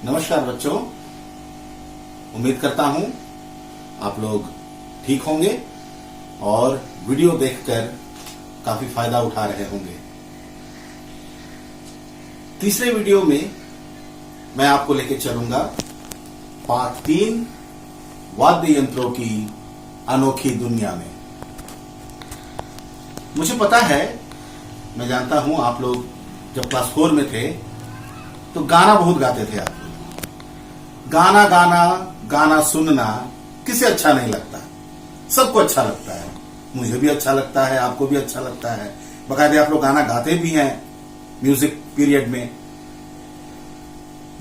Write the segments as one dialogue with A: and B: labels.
A: नमस्कार बच्चों, उम्मीद करता हूं आप लोग ठीक होंगे और वीडियो देखकर काफी फायदा उठा रहे होंगे। तीसरे वीडियो में मैं आपको लेके चलूंगा पार्ट 3 वाद्य यंत्रों की अनोखी दुनिया में। मुझे पता है, मैं जानता हूं आप लोग जब क्लास 4 में थे तो गाना बहुत गाते थे। आप गाना गाना गाना सुनना किसे अच्छा नहीं लगता? सबको अच्छा लगता है। मुझे भी अच्छा लगता है, आपको भी अच्छा लगता है। बकायदे आप लोग गाना गाते भी हैं म्यूजिक पीरियड में।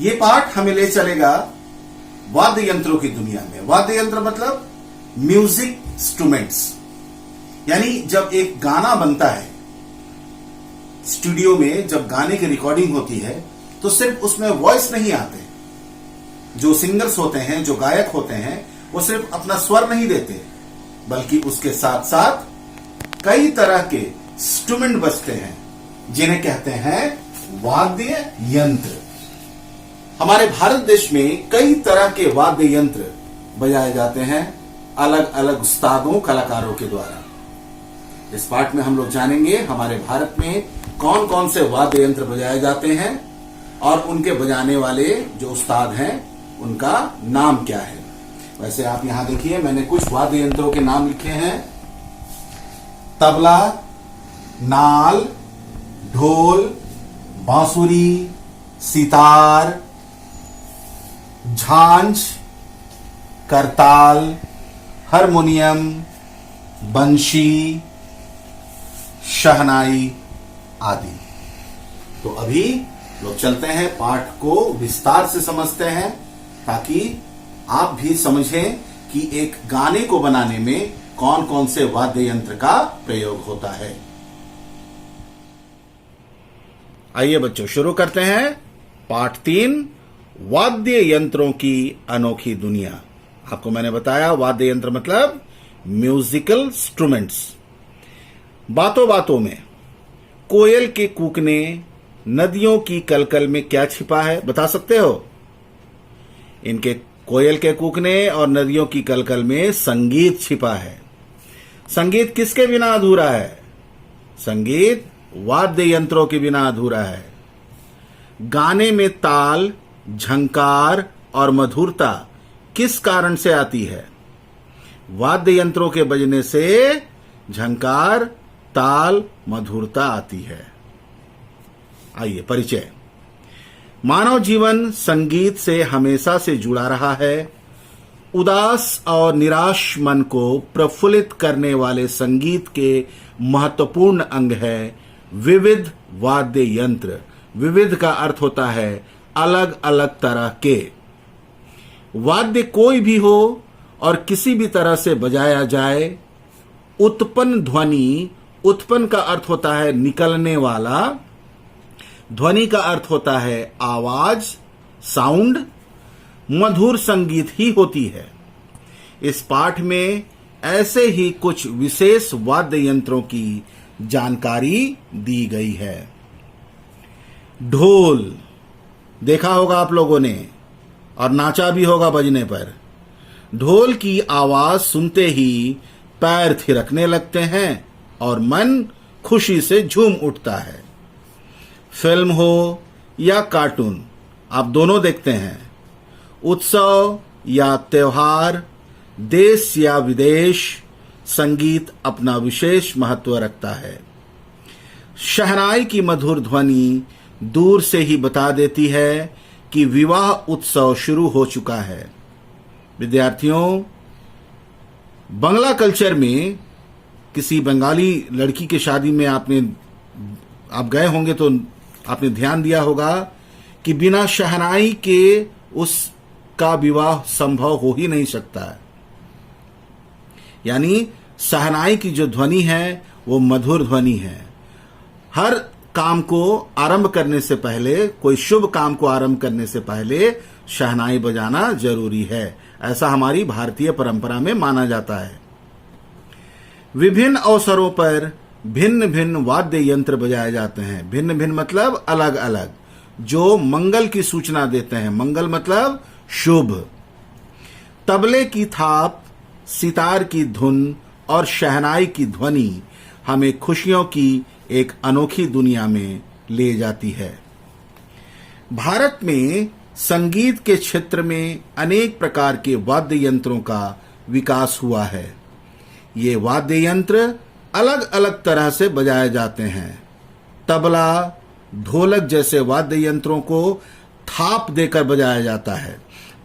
A: ये पार्ट हमें ले चलेगा वाद्य यंत्रों की दुनिया में। वाद्य यंत्र मतलब म्यूजिक इंस्ट्रूमेंट्स, यानी जब एक गाना बनता है स्टूडियो में, जब गाने की रिकॉर्डिंग होती है तो सिर्फ उसमें वॉइस नहीं आते। जो सिंगर्स होते हैं, जो गायक होते हैं, वो सिर्फ अपना स्वर नहीं देते, बल्कि उसके साथ साथ कई तरह के इंस्ट्रूमेंट बजते हैं जिन्हें कहते हैं वाद्य यंत्र। हमारे भारत देश में कई तरह के वाद्य यंत्र बजाए जाते हैं अलग अलग उस्तादों, कलाकारों के द्वारा। इस पार्ट में हम लोग जानेंगे हमारे भारत में कौन कौन से वाद्य यंत्र बजाए जाते हैं और उनके बजाने वाले जो उस्ताद हैं उनका नाम क्या है। वैसे आप यहां देखिए, मैंने कुछ वाद्य यंत्रों के नाम लिखे हैं। तबला, नाल, ढोल, बांसुरी, सितार, झांझ, करताल, हारमोनियम, बंशी, शहनाई आदि। तो अभी लोग चलते हैं, पाठ को विस्तार से समझते हैं ताकि आप भी समझें कि एक गाने को बनाने में कौन कौन से वाद्य यंत्र का प्रयोग होता है। आइए बच्चों, शुरू करते हैं पार्ट 3 वाद्य यंत्रों की अनोखी दुनिया। आपको मैंने बताया वाद्य यंत्र मतलब म्यूजिकल इंस्ट्रूमेंट्स। बातों बातों में कोयल के कूकने, नदियों की कलकल में क्या छिपा है, बता सकते हो? इनके कोयल के कूकने और नदियों की कलकल में संगीत छिपा है। संगीत किसके बिना अधूरा है? संगीत वाद्य यंत्रों के बिना अधूरा है। गाने में ताल, झंकार और मधुरता किस कारण से आती है? वाद्य यंत्रों के बजने से झंकार, ताल, मधुरता आती है। आइए परिचय। मानव जीवन संगीत से हमेशा से जुड़ा रहा है। उदास और निराश मन को प्रफुल्लित करने वाले संगीत के महत्वपूर्ण अंग है विविध वाद्य यंत्र। विविध का अर्थ होता है अलग अलग तरह के। वाद्य कोई भी हो और किसी भी तरह से बजाया जाए। उत्पन्न ध्वनि, उत्पन्न का अर्थ होता है निकलने वाला, ध्वनि का अर्थ होता है आवाज, साउंड। मधुर संगीत ही होती है। इस पाठ में ऐसे ही कुछ विशेष वाद्य यंत्रों की जानकारी दी गई है। ढोल देखा होगा आप लोगों ने और नाचा भी होगा बजने पर। ढोल की आवाज सुनते ही पैर थिरकने लगते हैं और मन खुशी से झूम उठता है। फिल्म हो या कार्टून, आप दोनों देखते हैं। उत्सव या त्योहार, देश या विदेश, संगीत अपना विशेष महत्व रखता है। शहनाई की मधुर ध्वनि दूर से ही बता देती है कि विवाह उत्सव शुरू हो चुका है। विद्यार्थियों, बंगला कल्चर में किसी बंगाली लड़की की शादी में आप गए होंगे तो आपने ध्यान दिया होगा कि बिना शहनाई के उसका विवाह संभव हो ही नहीं सकता है। यानी शहनाई की जो ध्वनि है वो मधुर ध्वनि है। हर काम को आरंभ करने से पहले, कोई शुभ काम को आरंभ करने से पहले शहनाई बजाना जरूरी है। ऐसा हमारी भारतीय परंपरा में माना जाता है। विभिन्न अवसरों पर भिन्न भिन्न वाद्य यंत्र बजाए जाते हैं। भिन्न भिन्न मतलब अलग अलग। जो मंगल की सूचना देते हैं। मंगल मतलब शुभ। तबले की थाप, सितार की धुन और शहनाई की ध्वनि हमें खुशियों की एक अनोखी दुनिया में ले जाती है। भारत में संगीत के क्षेत्र में अनेक प्रकार के वाद्य यंत्रों का विकास हुआ है। ये वाद्य यंत्र अलग अलग तरह से बजाए जाते हैं। तबला, ढोलक जैसे वाद्य यंत्रों को थाप देकर बजाया जाता है।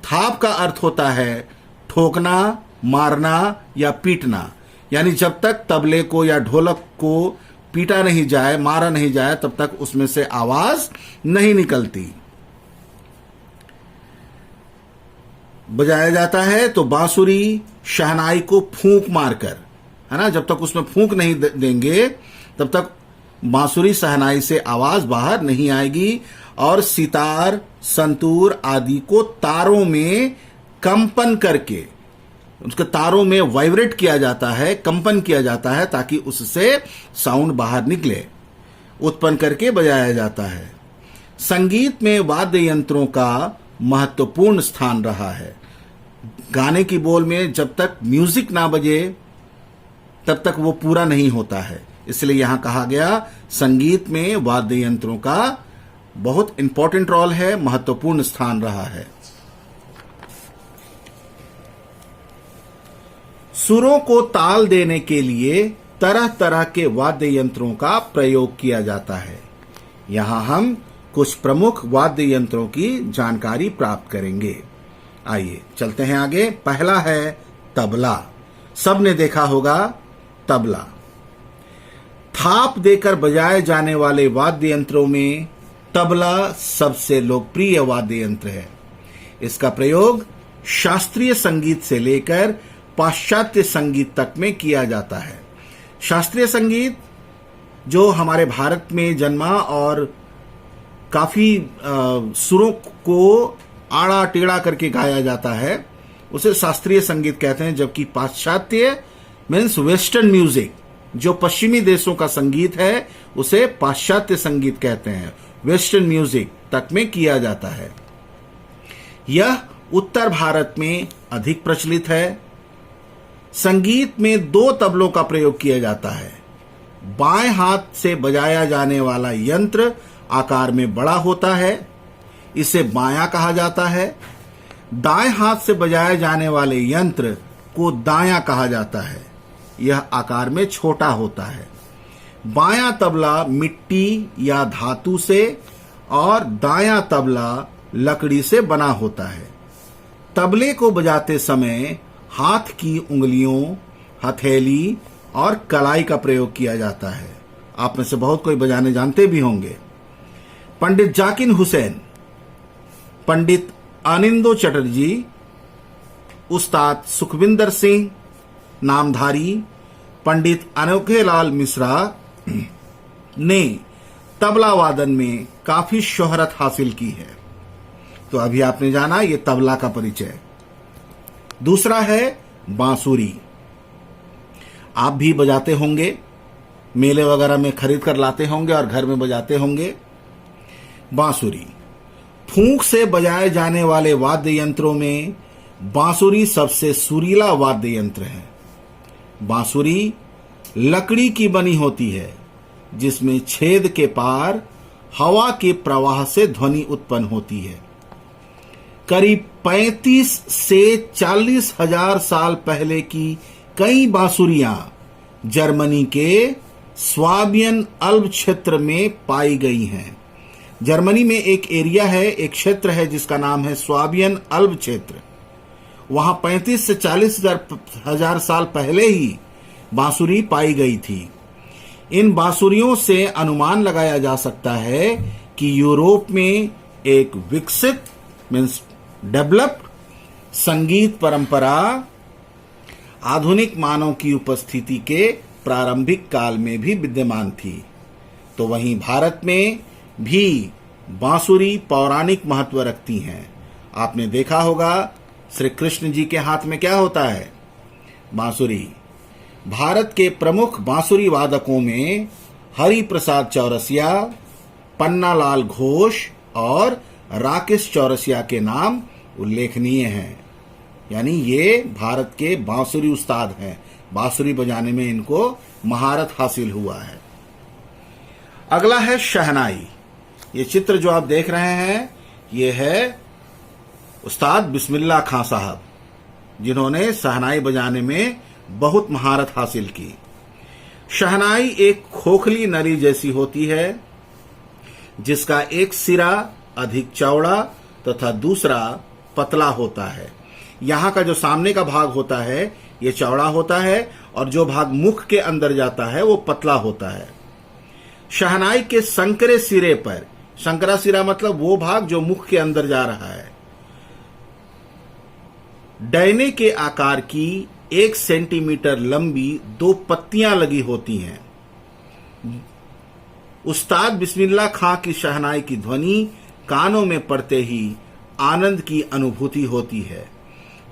A: थाप का अर्थ होता है ठोकना, मारना या पीटना। यानी जब तक तबले को या ढोलक को पीटा नहीं जाए, मारा नहीं जाए, तब तक उसमें से आवाज नहीं निकलती। बजाया जाता है तो बांसुरी, शहनाई को फूंक मारकर, है ना, जब तक उसमें फूंक नहीं देंगे तब तक बांसुरी, शहनाई से आवाज बाहर नहीं आएगी। और सितार, संतूर आदि को तारों में कंपन करके, उसके तारों में वाइब्रेट किया जाता है, कंपन किया जाता है, ताकि उससे साउंड बाहर निकले, उत्पन्न करके बजाया जाता है। संगीत में वाद्य यंत्रों का महत्वपूर्ण स्थान रहा है। गाने की बोल में जब तक म्यूजिक ना बजे तब तक वो पूरा नहीं होता है। इसलिए यहां कहा गया संगीत में वाद्य यंत्रों का बहुत इंपॉर्टेंट रोल है, महत्वपूर्ण स्थान रहा है। सुरों को ताल देने के लिए तरह तरह के वाद्य यंत्रों का प्रयोग किया जाता है। यहां हम कुछ प्रमुख वाद्य यंत्रों की जानकारी प्राप्त करेंगे। आइए चलते हैं आगे। पहला है तबला। सबने देखा होगा तबला। थाप देकर बजाए जाने वाले वाद्य यंत्रों में तबला सबसे लोकप्रिय वाद्य यंत्र है। इसका प्रयोग शास्त्रीय संगीत से लेकर पाश्चात्य संगीत तक में किया जाता है। शास्त्रीय संगीत जो हमारे भारत में जन्मा और काफी सुरों को आड़ा टेढ़ा करके गाया जाता है, उसे शास्त्रीय संगीत कहते हैं। जबकि पाश्चात्य मीन्स वेस्टर्न म्यूजिक, जो पश्चिमी देशों का संगीत है, उसे पाश्चात्य संगीत कहते हैं। वेस्टर्न म्यूजिक तक में किया जाता है। यह उत्तर भारत में अधिक प्रचलित है। संगीत में दो तबलों का प्रयोग किया जाता है। बाएं हाथ से बजाया जाने वाला यंत्र आकार में बड़ा होता है, इसे बायां कहा जाता है। दाएं हाथ से बजाए जाने वाले यंत्र को दायां कहा जाता है, यह आकार में छोटा होता है। बायां तबला मिट्टी या धातु से और दायां तबला लकड़ी से बना होता है। तबले को बजाते समय हाथ की उंगलियों, हथेली और कलाई का प्रयोग किया जाता है। आप में से बहुत कोई बजाने जानते भी होंगे। पंडित जाकिर हुसैन, पंडित आनंदो चटर्जी, उस्ताद सुखविंदर सिंह नामधारी, पंडित अनोखेलाल मिश्रा ने तबला वादन में काफी शोहरत हासिल की है। तो अभी आपने जाना ये तबला का परिचय। दूसरा है बांसुरी। आप भी बजाते होंगे, मेले वगैरह में खरीद कर लाते होंगे और घर में बजाते होंगे। बांसुरी फूंक से बजाए जाने वाले वाद्य यंत्रों में बांसुरी सबसे सुरीला वाद्य यंत्र है। बांसुरी लकड़ी की बनी होती है, जिसमें छेद के पार हवा के प्रवाह से ध्वनि उत्पन्न होती है। करीब 35 से 40 हजार साल पहले की कई बांसुरियां जर्मनी के स्वाबियन अल्प क्षेत्र में पाई गई हैं। जर्मनी में एक एरिया है, एक क्षेत्र है जिसका नाम है स्वाबियन अल्प क्षेत्र। वहां 35 से 40 हजार साल पहले ही बांसुरी पाई गई थी। इन बांसुरियों से अनुमान लगाया जा सकता है कि यूरोप में एक विकसित मीन्स डेवलप्ड संगीत परंपरा आधुनिक मानव की उपस्थिति के प्रारंभिक काल में भी विद्यमान थी। तो वहीं भारत में भी बांसुरी पौराणिक महत्व रखती हैं। आपने देखा होगा श्री कृष्ण जी के हाथ में क्या होता है? बांसुरी। भारत के प्रमुख बांसुरी वादकों में हरि प्रसाद चौरसिया, पन्नालाल घोष और राकेश चौरसिया के नाम उल्लेखनीय हैं। यानी ये भारत के बांसुरी उस्ताद हैं, बांसुरी बजाने में इनको महारत हासिल हुआ है। अगला है शहनाई। ये चित्र जो आप देख रहे हैं ये है उस्ताद बिस्मिल्लाह खां साहब, जिन्होंने शहनाई बजाने में बहुत महारत हासिल की। शहनाई एक खोखली नली जैसी होती है जिसका एक सिरा अधिक चौड़ा तथा दूसरा पतला होता है। यहां का जो सामने का भाग होता है ये चौड़ा होता है और जो भाग मुख के अंदर जाता है वो पतला होता है। शहनाई के संकरे सिरे पर, संकरा सिरा मतलब वो भाग जो मुख के अंदर जा रहा है, डैने के आकार की 1 सेंटीमीटर लंबी 2 पत्तियां लगी होती हैं। उस्ताद बिस्मिल्लाह खां की शहनाई की ध्वनि कानों में पड़ते ही आनंद की अनुभूति होती है।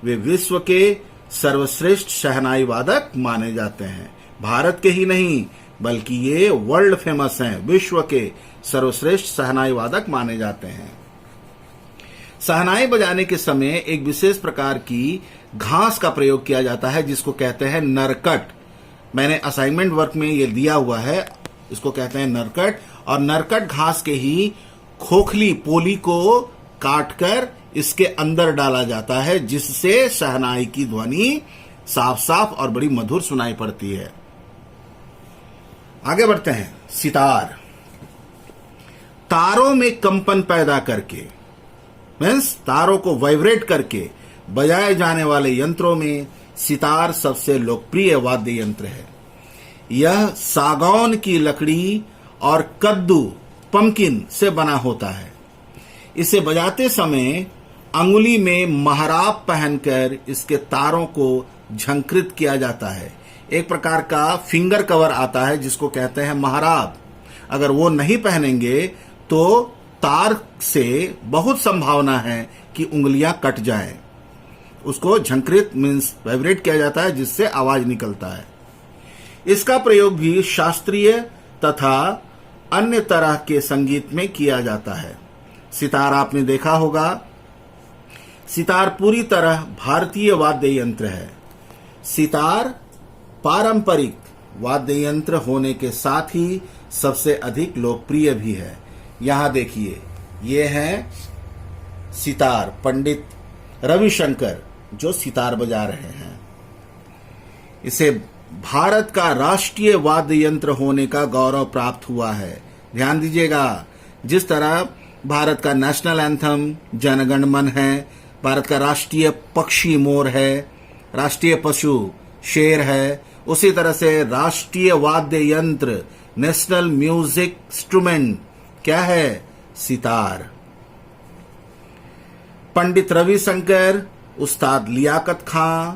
A: वे विश्व के सर्वश्रेष्ठ शहनाई वादक माने जाते हैं। भारत के ही नहीं बल्कि ये वर्ल्ड फेमस हैं, विश्व के सर्वश्रेष्ठ शहनाई वादक माने जाते हैं। शहनाई बजाने के समय एक विशेष प्रकार की घास का प्रयोग किया जाता है जिसको कहते हैं नरकट। मैंने असाइनमेंट वर्क में ये दिया हुआ है, इसको कहते हैं नरकट। और नरकट घास के ही खोखली पोली को काटकर इसके अंदर डाला जाता है जिससे शहनाई की ध्वनि साफ साफ और बड़ी मधुर सुनाई पड़ती है। आगे बढ़ते हैं। सितार तारों में कंपन पैदा करके, मीन्स तारों को वाइब्रेट करके बजाए जाने वाले यंत्रों में सितार सबसे लोकप्रिय वाद्य यंत्र है। यह सागौन की लकड़ी और कद्दू पंकिन से बना होता है। इसे बजाते समय अंगुली में महराब पहनकर इसके तारों को झंकृत किया जाता है। एक प्रकार का फिंगर कवर आता है जिसको कहते हैं महराब। अगर वो नहीं पहनेंगे तो तार से बहुत संभावना है कि उंगलियां कट जाएं। उसको झंकृत मीन्स वाइब्रेट किया जाता है जिससे आवाज निकलता है। इसका प्रयोग भी शास्त्रीय तथा अन्य तरह के संगीत में किया जाता है। सितार आपने देखा होगा, सितार पूरी तरह भारतीय वाद्य यंत्र है। सितार पारंपरिक वाद्य यंत्र होने के साथ ही सबसे अधिक लोकप्रिय भी है। यहां देखिए, ये है सितार, पंडित रविशंकर जो सितार बजा रहे हैं। इसे भारत का राष्ट्रीय वाद्य यंत्र होने का गौरव प्राप्त हुआ है। ध्यान दीजिएगा, जिस तरह भारत का नेशनल एंथम जन गण मन है, भारत का राष्ट्रीय पक्षी मोर है, राष्ट्रीय पशु शेर है, उसी तरह से राष्ट्रीय वाद्य यंत्र नेशनल म्यूजिक इंस्ट्रूमेंट क्या है? सितार। पंडित रविशंकर, उस्ताद लियाकत खां,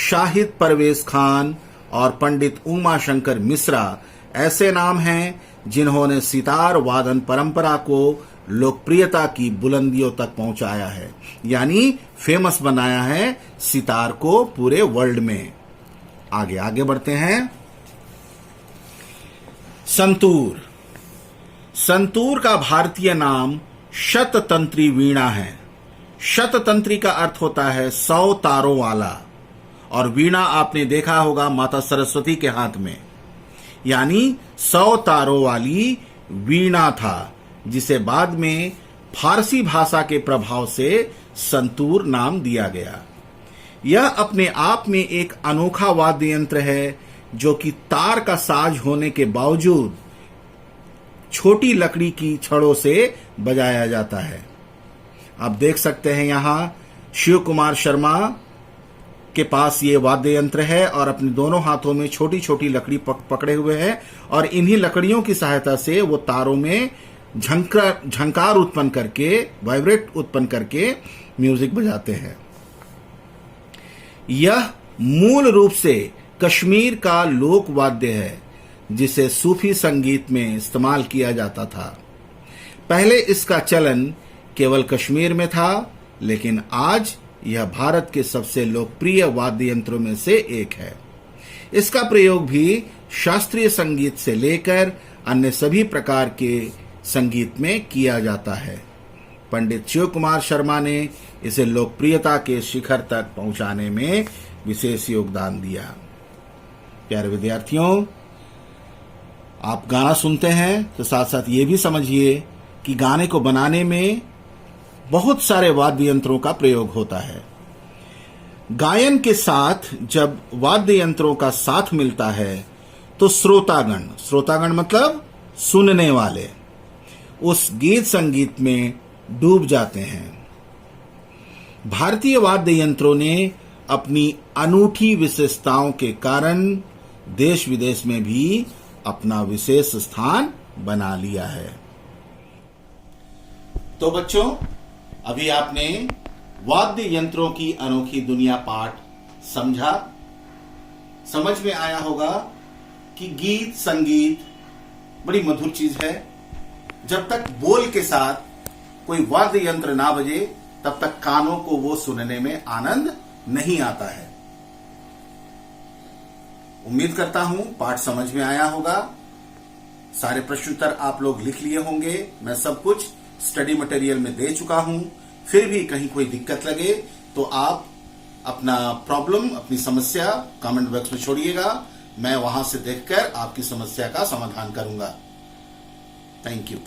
A: शाहिद परवेज खान और पंडित उमा शंकर मिश्रा ऐसे नाम हैं जिन्होंने सितार वादन परंपरा को लोकप्रियता की बुलंदियों तक पहुंचाया है, यानी फेमस बनाया है सितार को पूरे वर्ल्ड में। आगे बढ़ते हैं। संतूर। संतूर का भारतीय नाम शततंत्री वीणा है। शततंत्री का अर्थ होता है 100 तारों वाला, और वीणा आपने देखा होगा माता सरस्वती के हाथ में, यानी 100 तारों वाली वीणा था, जिसे बाद में फारसी भाषा के प्रभाव से संतूर नाम दिया गया। यह अपने आप में एक अनोखा वाद्य यंत्र है जो कि तार का साज होने के बावजूद छोटी लकड़ी की छड़ों से बजाया जाता है। आप देख सकते हैं यहां शिव कुमार शर्मा के पास ये वाद्य यंत्र है और अपने दोनों हाथों में छोटी छोटी लकड़ी पकड़े हुए हैं, और इन्हीं लकड़ियों की सहायता से वो तारों में झंकार उत्पन्न करके, वाइब्रेट उत्पन्न करके म्यूजिक बजाते हैं। यह मूल रूप से कश्मीर का लोक वाद्य है जिसे सूफी संगीत में इस्तेमाल किया जाता था। पहले इसका चलन केवल कश्मीर में था, लेकिन आज यह भारत के सबसे लोकप्रिय वाद्य यंत्रों में से एक है। इसका प्रयोग भी शास्त्रीय संगीत से लेकर अन्य सभी प्रकार के संगीत में किया जाता है। पंडित शिव कुमार शर्मा ने इसे लोकप्रियता के शिखर तक पहुंचाने में विशेष योगदान दिया। प्यारे विद्यार्थियों, आप गाना सुनते हैं तो साथ साथ ये भी समझिए कि गाने को बनाने में बहुत सारे वाद्य यंत्रों का प्रयोग होता है। गायन के साथ जब वाद्य यंत्रों का साथ मिलता है तो श्रोतागण मतलब सुनने वाले, उस गीत संगीत में डूब जाते हैं। भारतीय वाद्य यंत्रों ने अपनी अनूठी विशेषताओं के कारण देश विदेश में भी अपना विशेष स्थान बना लिया है। तो बच्चों, अभी आपने वाद्य यंत्रों की अनोखी दुनिया पाठ समझा। समझ में आया होगा कि गीत संगीत बड़ी मधुर चीज है। जब तक बोल के साथ कोई वाद्य यंत्र ना बजे तब तक कानों को वो सुनने में आनंद नहीं आता है। उम्मीद करता हूं पाठ समझ में आया होगा। सारे प्रश्नोत्तर आप लोग लिख लिए होंगे। मैं सब कुछ स्टडी मटेरियल में दे चुका हूं। फिर भी कहीं कोई दिक्कत लगे तो आप अपना प्रॉब्लम, अपनी समस्या कमेंट बॉक्स में छोड़िएगा। मैं वहां से देखकर आपकी समस्या का समाधान करूंगा। Thank you.